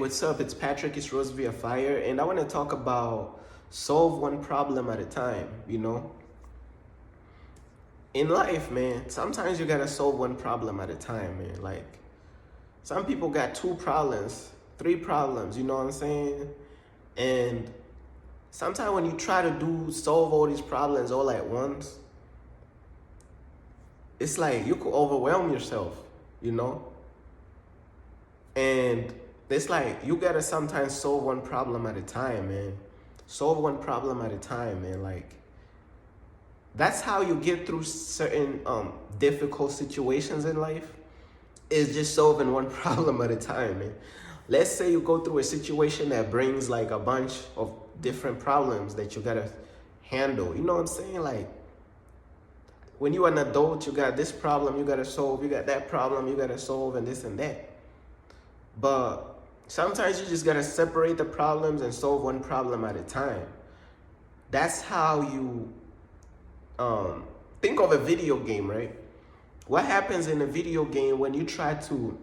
what's up? It's Patrick, it's Rose via Fire, and I want to talk about solve one problem at a time, In life, man, sometimes you gotta solve one problem at a time, man. Like, some people got 2 problems, 3 problems, you know what I'm saying? And sometimes when you try to solve all these problems all at once, it's like you could overwhelm yourself, you know? And it's like you gotta sometimes solve one problem at a time, man. Solve one problem at a time, man. Like, that's how you get through certain difficult situations in life, is just solving one problem at a time, man. Let's say you go through a situation that brings like a bunch of different problems that you gotta handle. You know what I'm saying? Like, when you're an adult, you got this problem you gotta solve, you got that problem you gotta solve, and this and that. But sometimes you just gotta separate the problems and solve one problem at a time. That's how you think of a video game, right? What happens in a video game when you try to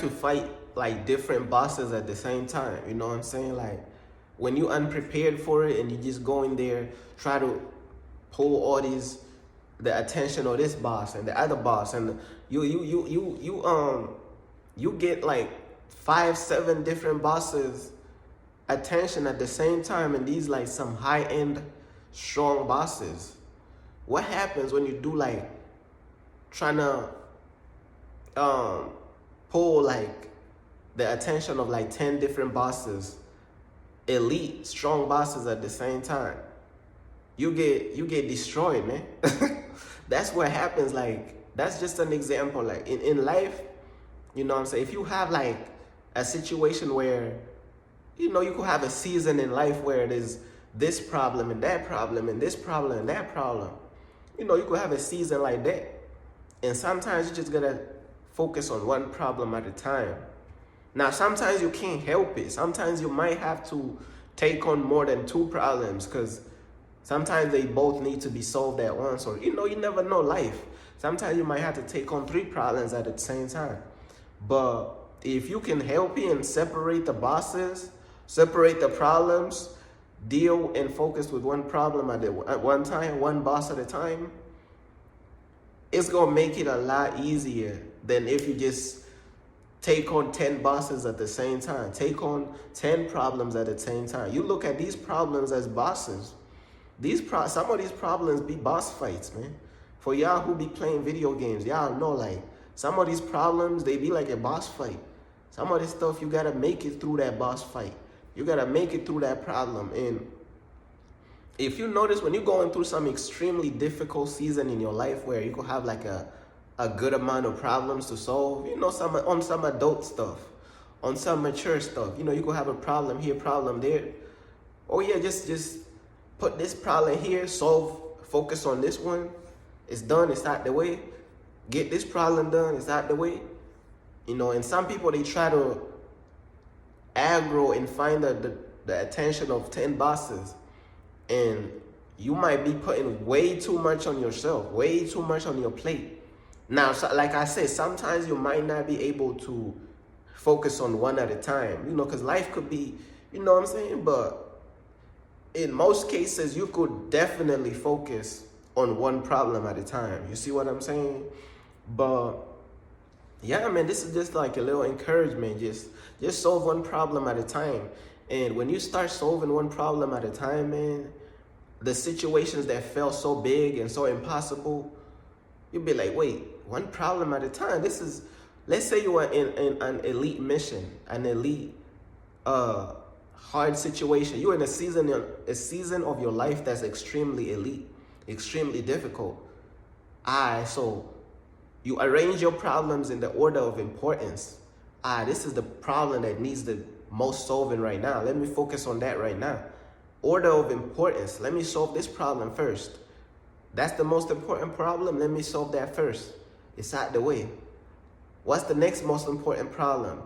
fight like different bosses at the same time? You know what I'm saying? Like, when you're unprepared for it and you just go in there, try to pull all the attention of this boss and the other boss, and you get like 5-7 different bosses attention at the same time, and these like some high-end strong bosses. What happens when you do like trying to pull like the attention of like 10 different bosses, elite strong bosses at the same time? You get destroyed, man. That's what happens. Like, that's just an example. Like, in life, you know what I'm saying? If you have like a situation where, you could have a season in life where there's this problem and that problem and this problem and that problem. You could have a season like that. And sometimes you just gotta focus on one problem at a time. Now, sometimes you can't help it. Sometimes you might have to take on more than 2 problems, because sometimes they both need to be solved at once. Or, you never know life. Sometimes you might have to take on 3 problems at the same time. But if you can help it and separate the bosses, separate the problems, deal and focus with one problem at one time, one boss at a time, it's going to make it a lot easier than if you just take on 10 bosses at the same time, take on 10 problems at the same time. You look at these problems as bosses. Some of these problems be boss fights, man. For y'all who be playing video games, y'all know, like, some of these problems, they be like a boss fight. Some of this stuff, you got to make it through that boss fight. You got to make it through that problem. And if you notice, when you're going through some extremely difficult season in your life where you could have like a good amount of problems to solve, on some adult stuff, on some mature stuff, you could have a problem here, problem there. Oh yeah, just put this problem here, focus on this one. It's done, it's out the way. Get this problem done, it's out the way. And some people, they try to aggro and find the attention of 10 bosses. And you might be putting way too much on yourself, way too much on your plate. Now, like I said, sometimes you might not be able to focus on one at a time, because life could be, you know what I'm saying? But in most cases, you could definitely focus on one problem at a time. You see what I'm saying? But yeah, man, this is just like a little encouragement. Just solve one problem at a time. And when you start solving one problem at a time, man, the situations that felt so big and so impossible, you'll be like, wait, one problem at a time. Let's say you are in an elite mission, an elite hard situation. You're in a season of your life that's extremely elite, extremely difficult. So you arrange your problems in the order of importance. This is the problem that needs the most solving right now. Let me focus on that right now. Order of importance. Let me solve this problem first. That's the most important problem. Let me solve that first. It's out the way. What's the next most important problem?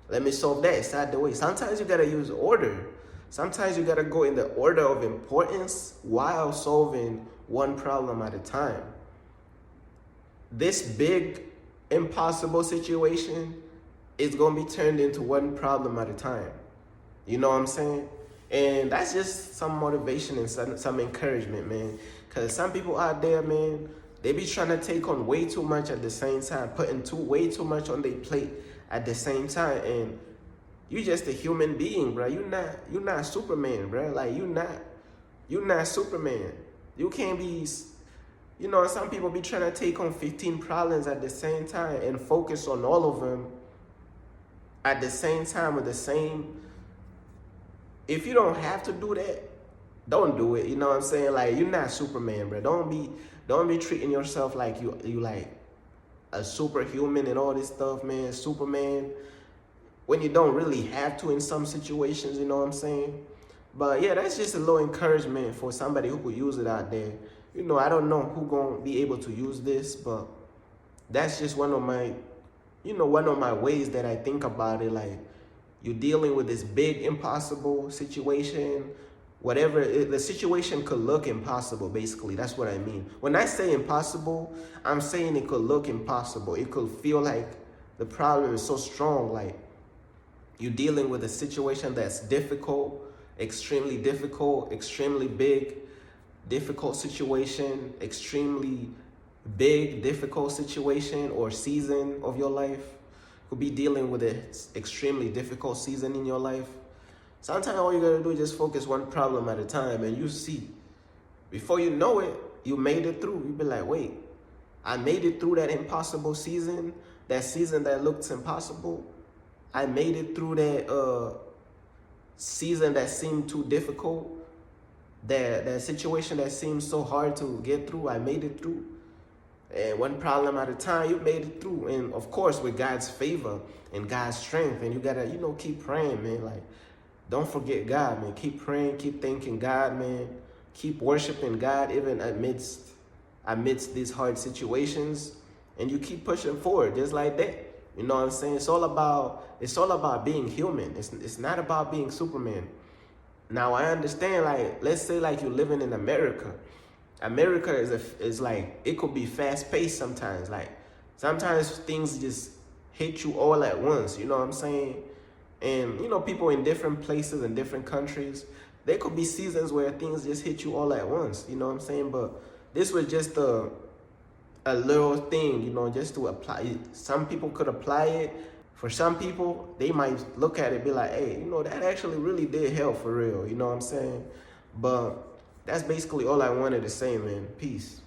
Let me solve that. It's out the way. Sometimes you gotta use order. Sometimes you gotta go in the order of importance while solving one problem at a time. This big, impossible situation, it's gonna be turned into one problem at a time. You know what I'm saying? And that's just some motivation and some encouragement, man. Cause some people out there, man, they be trying to take on way too much at the same time, putting way too much on their plate at the same time. And you just a human being, bro. You're not Superman, bro. Like you're not Superman. You can't be, you know, some people be trying to take on 15 problems at the same time and focus on all of them at the same time with the same. If you don't have to do that, don't do it. You know what I'm saying? Like, you're not Superman, bro. Don't be treating yourself like you like a superhuman and all this stuff, man. Superman, when you don't really have to in some situations, you know what I'm saying? But yeah, that's just a little encouragement for somebody who could use it out there. You know, I don't know who gonna be able to use this, but that's just one of my, one of my ways that I think about it. Like, you're dealing with this big impossible situation, the situation could look impossible, basically. That's what I mean. When I say impossible, I'm saying it could look impossible. It could feel like the problem is so strong. Like, you're dealing with a situation that's difficult, extremely big, difficult situation, extremely big, difficult situation or season of your life. Could be dealing with an extremely difficult season in your life. Sometimes all you gotta do is just focus one problem at a time, and you see, before you know it, you made it through. You be like, wait, I made it through that impossible season, that season that looked impossible. I made it through that season that seemed too difficult, that situation that seemed so hard to get through. I made it through. And one problem at a time, you made it through. And of course, with God's favor and God's strength. And you gotta, keep praying, man. Like, don't forget God, man. Keep praying, keep thanking God, man. Keep worshiping God even amidst these hard situations. And you keep pushing forward just like that. You know what I'm saying? It's all about being human. It's not about being Superman. Now, I understand, like, let's say like you're living in America. America is like, it could be fast paced sometimes. Like, sometimes things just hit you all at once, you know what I'm saying? And, people in different places and different countries, there could be seasons where things just hit you all at once, you know what I'm saying? But this was just a little thing, just to apply it. Some people could apply it. For some people, they might look at it and be like, hey, that actually really did help for real, you know what I'm saying? But that's basically all I wanted to say, man. Peace.